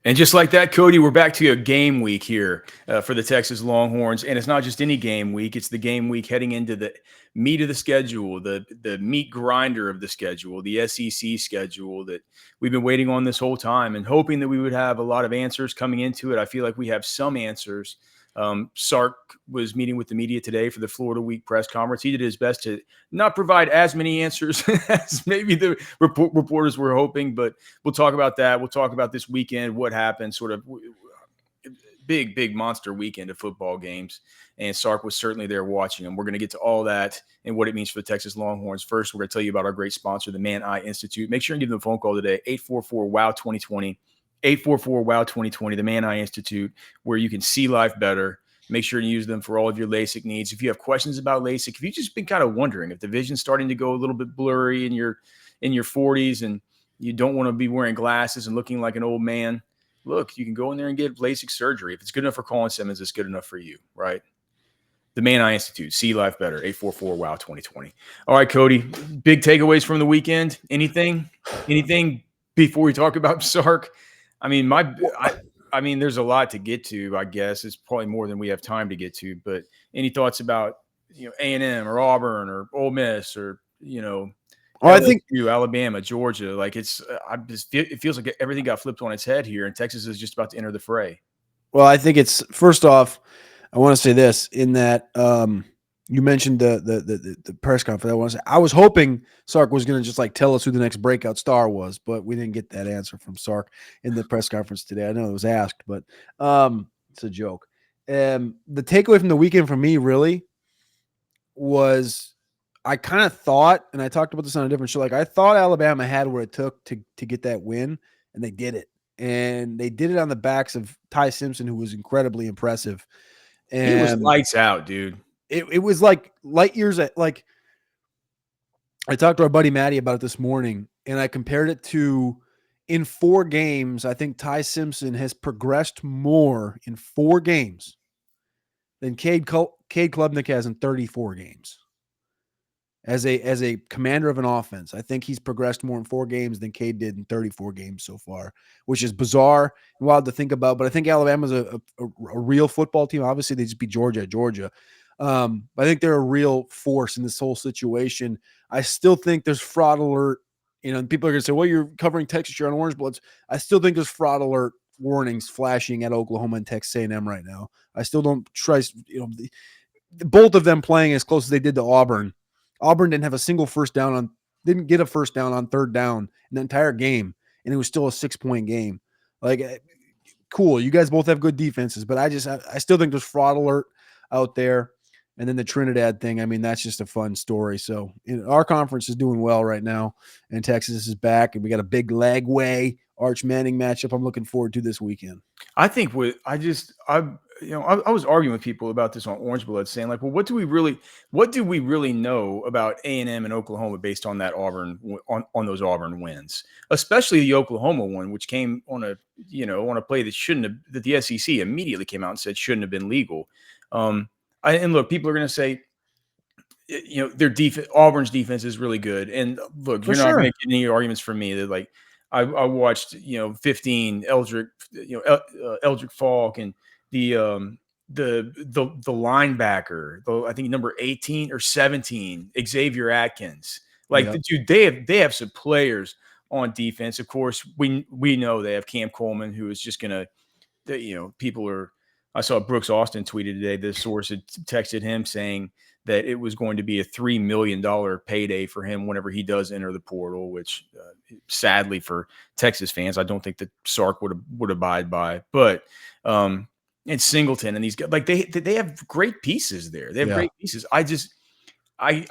And just like that, Cody, we're back to a game week here for the Texas Longhorns. And it's not just any game week, it's the game week heading into the meat of the schedule, the meat grinder of the schedule, the SEC schedule that we've been waiting on this whole time and hoping that we would have a lot of answers coming into it. I feel like we have some answers. Sark was meeting with the media today for the Florida Week press conference. He did his best to not provide as many answers as maybe the reporters were hoping, but we'll talk about that. We'll talk about this weekend, what happened, sort of big monster weekend of football games. And Sark was certainly there watching them. We're going to get to all that and what it means for the Texas Longhorns. First, we're going to tell you about our great sponsor, the Man Eye Institute. Make sure and give them a phone call today, 844-WOW-2020. 844-WOW-2020, the Man Eye Institute, where you can see life better. Make sure to use them for all of your LASIK needs. If you have questions about LASIK, if you've just been kind of wondering if the vision's starting to go a little bit blurry in your 40s and you don't want to be wearing glasses and looking like an old man, look, you can go in there and get LASIK surgery. If it's good enough for Colin Simmons, it's good enough for you, right? The Man Eye Institute, see life better, 844-WOW-2020. All right, Cody, big takeaways from the weekend. Anything before we talk about Sark? I mean, there's a lot to get to, I guess. It's probably more than we have time to get to, but any thoughts about, A&M or Auburn or Ole Miss or, I think Alabama, Georgia, like it feels like everything got flipped on its head here and Texas is just about to enter the fray. Well, I think it's first off, I want to say this in that you mentioned the press conference. I was hoping Sark was going to just like tell us who the next breakout star was, but we didn't get that answer from Sark in the press conference today. I know it was asked, but it's a joke. The takeaway from the weekend for me really was I kind of thought, and I talked about this on a different show, like I thought Alabama had what it took to get that win, and they did it. And they did it on the backs of Ty Simpson, who was incredibly impressive. And he was lights out, dude. It was like light years at like I talked to our buddy Matty about it this morning, and I compared it to in 4 games. I think Ty Simpson has progressed more in 4 games than Cade Klubnik has in 34 games. As a commander of an offense, I think he's progressed more in 4 games than Cade did in 34 games so far, which is bizarre and wild to think about. But I think Alabama's a real football team. Obviously, they just beat Georgia at Georgia. I think they're a real force in this whole situation. I still think there's fraud alert. People are going to say, well, you're covering Texas, you're on Orange Bloods. I still think there's fraud alert warnings flashing at Oklahoma and Texas A&M right now. I still don't trust, both of them playing as close as they did to Auburn. Auburn didn't get a first down on 3rd down in the entire game, and it was still a 6-point game. Like, cool, you guys both have good defenses, but I still think there's fraud alert out there. And then the Trinidad thing, I mean, that's just a fun story. So our conference is doing well right now, and Texas is back, and we got a big Lagway Arch Manning matchup I'm looking forward to this weekend. I think I was arguing with people about this on Orange Blood, saying like, well, what do we really know about A&M and Oklahoma based on that Auburn on those Auburn wins, especially the Oklahoma one, which came on a play that the SEC immediately came out and said shouldn't have been legal. And look, people are going to say, their defense, Auburn's defense is really good. And look, you're not going to get any arguments from me that like I watched 15 Eldrick Falk and the linebacker, I think number 18 or 17, Xavier Atkins. Like, dude, they have some players on defense. Of course, we know they have Cam Coleman, who is just going to, people are. I saw Brooks Austin tweeted today. The source had texted him saying that it was going to be a $3 million payday for him whenever he does enter the portal, which sadly for Texas fans, I don't think that Sark would abide by. But it's Singleton and these guys, like they have great pieces there. They have great pieces. I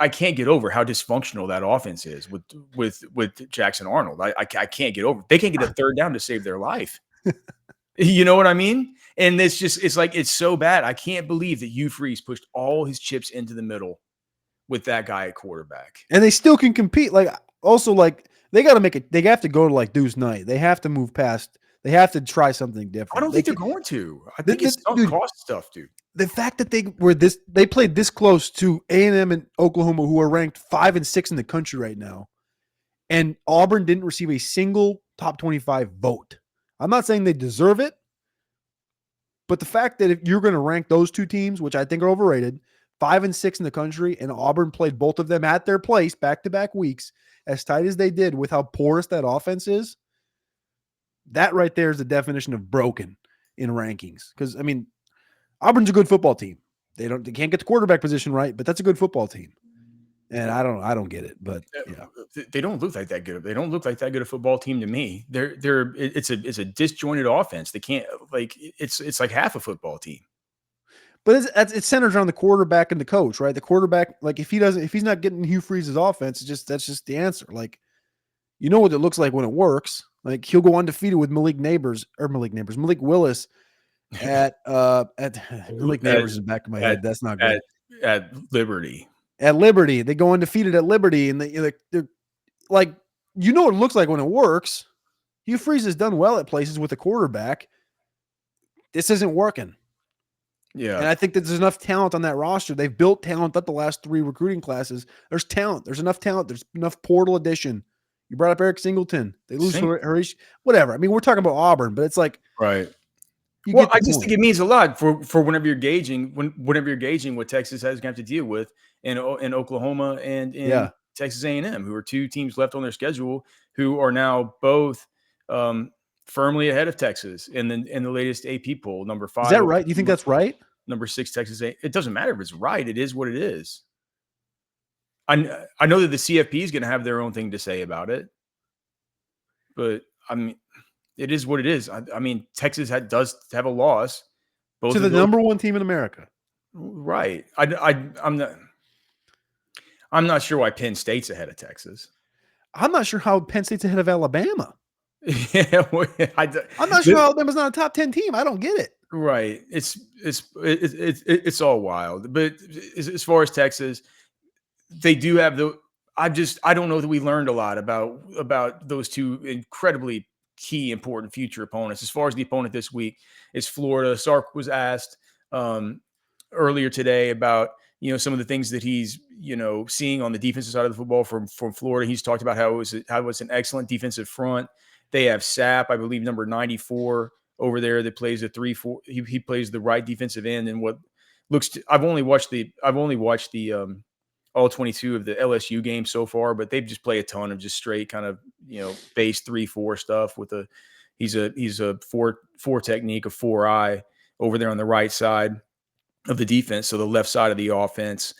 can't get over how dysfunctional that offense is with Jackson Arnold. I can't get over. They can't get a 3rd down to save their life. You know what I mean? And it's so bad. I can't believe that Hugh Freeze pushed all his chips into the middle with that guy at quarterback. And they still can compete. Like, also, like, they got to make it. They have to go to like Deuce Knight. They have to move past. They have to try something different. I don't think they're going to. I think it's cost stuff, dude. The fact that they played this close to A&M and Oklahoma, who are ranked 5 and 6 in the country right now, and Auburn didn't receive a single top 25 vote. I'm not saying they deserve it, but the fact that if you're going to rank those two teams, which I think are overrated, 5 and 6 in the country, and Auburn played both of them at their place back-to-back weeks, as tight as they did with how porous that offense is, that right there is the definition of broken in rankings. Because, I mean, Auburn's a good football team. They can't get the quarterback position right, but that's a good football team. And I don't get it, but yeah, They don't look like that good. They don't look like that good a football team to me. It's a disjointed offense. They can't it's like half a football team. but it's centered around the quarterback and the coach, right? The quarterback, like if he's not getting Hugh Freeze's offense, that's just the answer. Like, you know what it looks like when it works. Like he'll go undefeated with Malik Willis at Malik Neighbors is back in my head. That's not good. At Liberty. At Liberty, they go undefeated at Liberty, and they're like, you know what it looks like when it works. Hugh Freeze has done well at places with a quarterback. This isn't working. Yeah. And I think that there's enough talent on that roster. They've built talent up the last 3 recruiting classes. There's talent. There's enough talent. There's enough portal addition. You brought up Eric Singleton. They lose Harish, whatever. I mean, we're talking about Auburn, but it's like, right. Well, I just think it means a lot for whenever you're gauging what Texas has going to have to deal with in Oklahoma and in Texas A&M, who are 2 teams left on their schedule who are now both firmly ahead of Texas in the latest AP poll, number 5. Is that right? Do you think that's right? Number 6, Texas A. It doesn't matter if it's right. It is what it is. I know that the CFP is going to have their own thing to say about it, but I mean, it is what it is. I mean, Texas does have a loss. Both to the number 1 team in America. Right. I'm not sure why Penn State's ahead of Texas. I'm not sure how Penn State's ahead of Alabama. Yeah, I'm not sure Alabama's not a top 10 team. I don't get it. Right. It's all wild. But as far as Texas, they do have I don't know that we learned a lot about those 2 incredibly key important future opponents. As far as the opponent this week is Florida. Sark was asked earlier today about some of the things that he's seeing on the defensive side of the football from Florida. He's talked about how it was an excellent defensive front. They have Sapp, I believe, number 94 over there that plays a 3-4. He plays the right defensive end, and what looks to, I've only watched the all 22 of the LSU games so far, but they've just play a ton of just straight kind of, base 3-4 stuff with he's a four technique, a 4-eye over there on the right side of the defense. So the left side of the offense.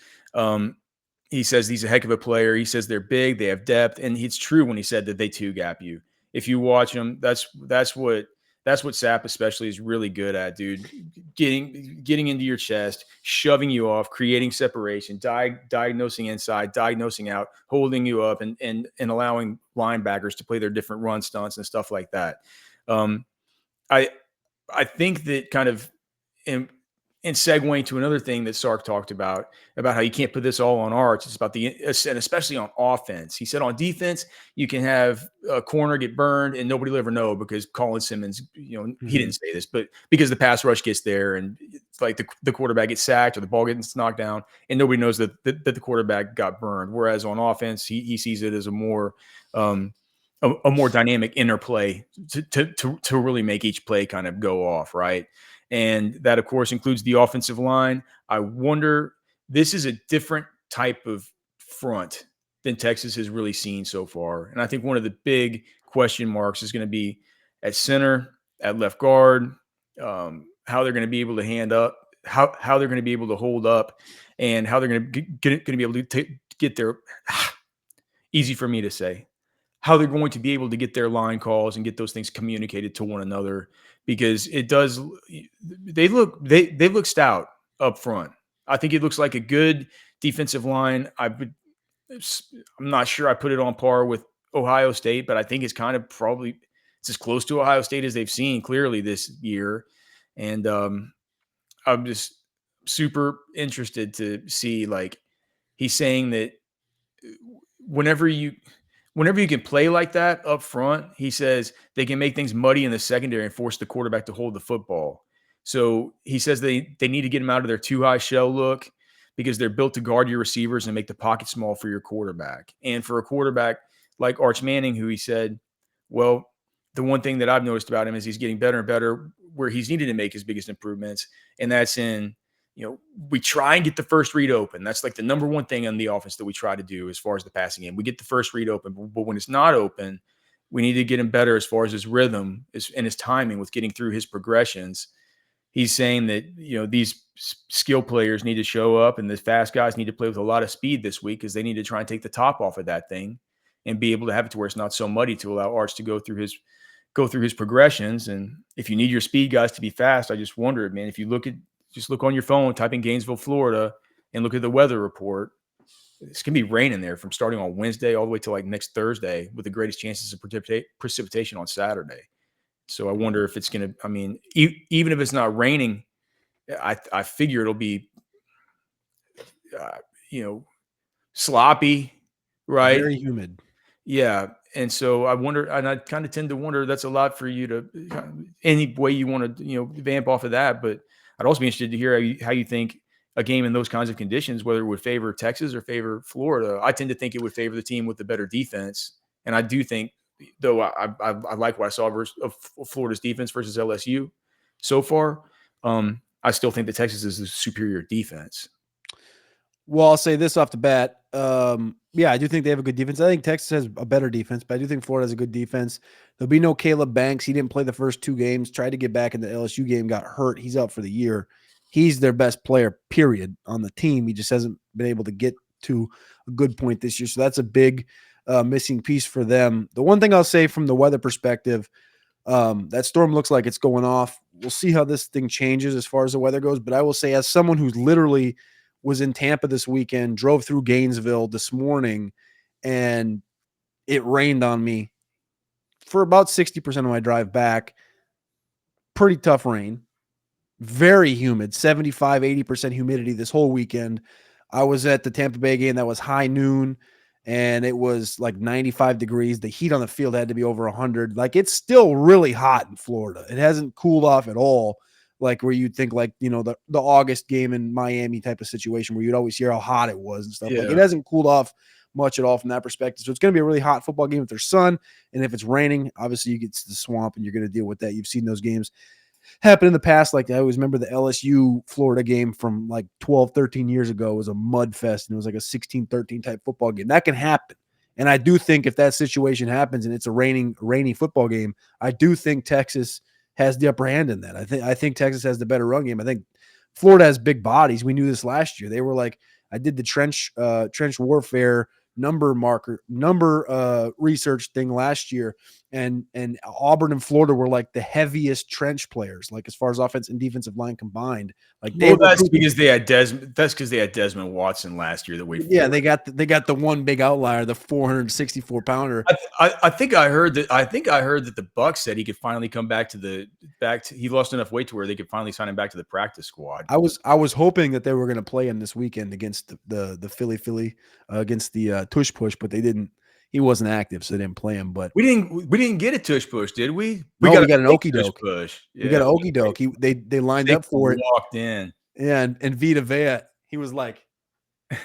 He says he's a heck of a player. He says they're big, they have depth. And it's true when he said that they 2-gap you. If you watch them, that's what Sapp especially is really good at, dude. Getting into your chest, shoving you off, creating separation, diagnosing inside, diagnosing out, holding you up, and allowing linebackers to play their different run stunts and stuff like that. I think that kind of in segueing to another thing that Sark talked about how you can't put this all on arts. It's about and especially on offense. He said on defense, you can have a corner get burned and nobody will ever know because Colin Simmons, he didn't say this, but because the pass rush gets there and it's like the quarterback gets sacked or the ball gets knocked down and nobody knows that the quarterback got burned. Whereas on offense, he sees it as a more dynamic interplay to really make each play kind of go off, right? And that, of course, includes the offensive line. I wonder, this is a different type of front than Texas has really seen so far. And I think one of the big question marks is going to be at center, at left guard, how they're going to be able to hand up, how they're going to be able to hold up, and how they're going to be able to get their easy for me to say, how they're going to be able to get their line calls and get those things communicated to one another, because they look stout up front. I think it looks like a good defensive line. I'm not sure I put it on par with Ohio State, but I think it's kind of it's as close to Ohio State as they've seen clearly this year. And I'm just super interested to see, like, he's saying that whenever you can play like that up front, he says they can make things muddy in the secondary and force the quarterback to hold the football. So he says they need to get them out of their too high shell look, because they're built to guard your receivers and make the pocket small for your quarterback. And for a quarterback like Arch Manning, who he said, well, the one thing that I've noticed about him is he's getting better and better where he's needed to make his biggest improvements, and that's in, we try and get the first read open. That's like the number one thing on the offense that we try to do as far as the passing game. We get the first read open, but when it's not open, we need to get him better as far as his rhythm and his timing with getting through his progressions. He's saying that, these skill players need to show up and the fast guys need to play with a lot of speed this week because they need to try and take the top off of that thing and be able to have it to where it's not so muddy to allow Arch to go through his progressions. And if you need your speed guys to be fast, I just wondered, man, if you look on your phone, type in Gainesville, Florida, and look at the weather report, it's going to be raining there from starting on Wednesday all the way to like next Thursday with the greatest chances of precipitation on Saturday. So I wonder if it's going to, even if it's not raining, I figure it'll be, sloppy, right? Very humid. Yeah. And so I wonder, and I kind of tend to wonder, that's a lot for you to, any way you want to, vamp off of that. But I'd also be interested to hear how you think a game in those kinds of conditions, whether it would favor Texas or favor Florida. I tend to think it would favor the team with the better defense. And I do think, though, I like what I saw of Florida's defense versus LSU so far. I still think that Texas is the superior defense. Well, I'll say this off the bat. Yeah, I do think they have a good defense. I think Texas has a better defense, but I do think Florida has a good defense. There'll be no Caleb Banks. He didn't play the first 2 games, tried to get back in the LSU game, got hurt. He's out for the year. He's their best player, period, on the team. He just hasn't been able to get to a good point this year. So that's a big missing piece for them. The one thing I'll say from the weather perspective, that storm looks like it's going off. We'll see how this thing changes as far as the weather goes. But I will say, as someone who's literally was in Tampa this weekend, drove through Gainesville this morning, and it rained on me for about 60% of my drive back. Pretty tough rain. Very humid, 75, 80% humidity this whole weekend. I was at the Tampa Bay game that was high noon, and it was like 95 degrees. The heat on the field had to be over 100. Like, it's still really hot in Florida. It hasn't cooled off at all, like where you'd think like, the August game in Miami type of situation where you'd always hear how hot it was and stuff. Yeah. Like, it hasn't cooled off much at all from that perspective. So it's going to be a really hot football game if there's sun. And if it's raining, obviously you get to the swamp and you're going to deal with that. You've seen those games happen in the past. Like, I always remember the LSU Florida game from like 12, 13 years ago. It was a mud fest, and it was like a 16-13 type football game. That can happen. And I do think if that situation happens and it's a rainy football game, I do think Texas has the upper hand in that. I think Texas has the better run game. I think Florida has big bodies. We knew this last year. They were like, I did the trench warfare number research thing last year, and Auburn and Florida were like the heaviest trench players, like as far as offense and defensive line combined. Like, that's because they had Desmond Watson last year. They got the one big outlier, the 464 pounder. I think I heard that the Bucs said he could finally come back he lost enough weight to where they could finally sign him back to the practice squad. I was hoping that they were going to play him this weekend against the Philly against the tush push, but they didn't. He wasn't active, so they didn't play him. But we didn't get a tush push, did we? We got an okey doke push. Yeah. We got an okey doke. They lined up for it. Walked in. Yeah, and Vita Vea, he was like,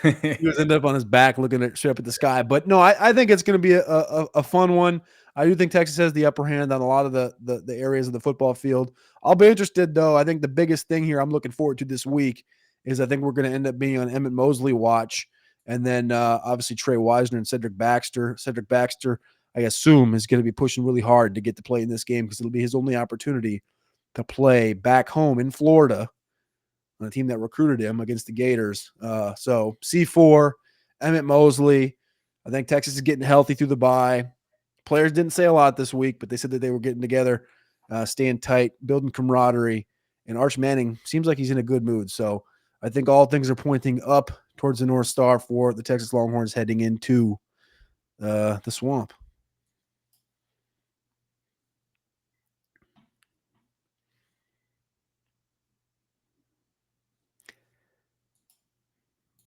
he was ended up on his back looking straight up at the sky. But no, I think it's going to be a fun one. I do think Texas has the upper hand on a lot of the areas of the football field. I'll be interested, though. I think the biggest thing here I'm looking forward to this week is I think we're going to end up being on Emmett Mosley watch. And then obviously Trey Wisner and Cedric Baxter. Cedric Baxter, I assume, is going to be pushing really hard to get to play in this game because it'll be his only opportunity to play back home in Florida on a team that recruited him against the Gators. So C4, Emmett Mosley. I think Texas is getting healthy through the bye. Players didn't say a lot this week, but they said that they were getting together, staying tight, building camaraderie. And Arch Manning seems like he's in a good mood. So I think all things are pointing up towards the North Star for the Texas Longhorns heading into the swamp.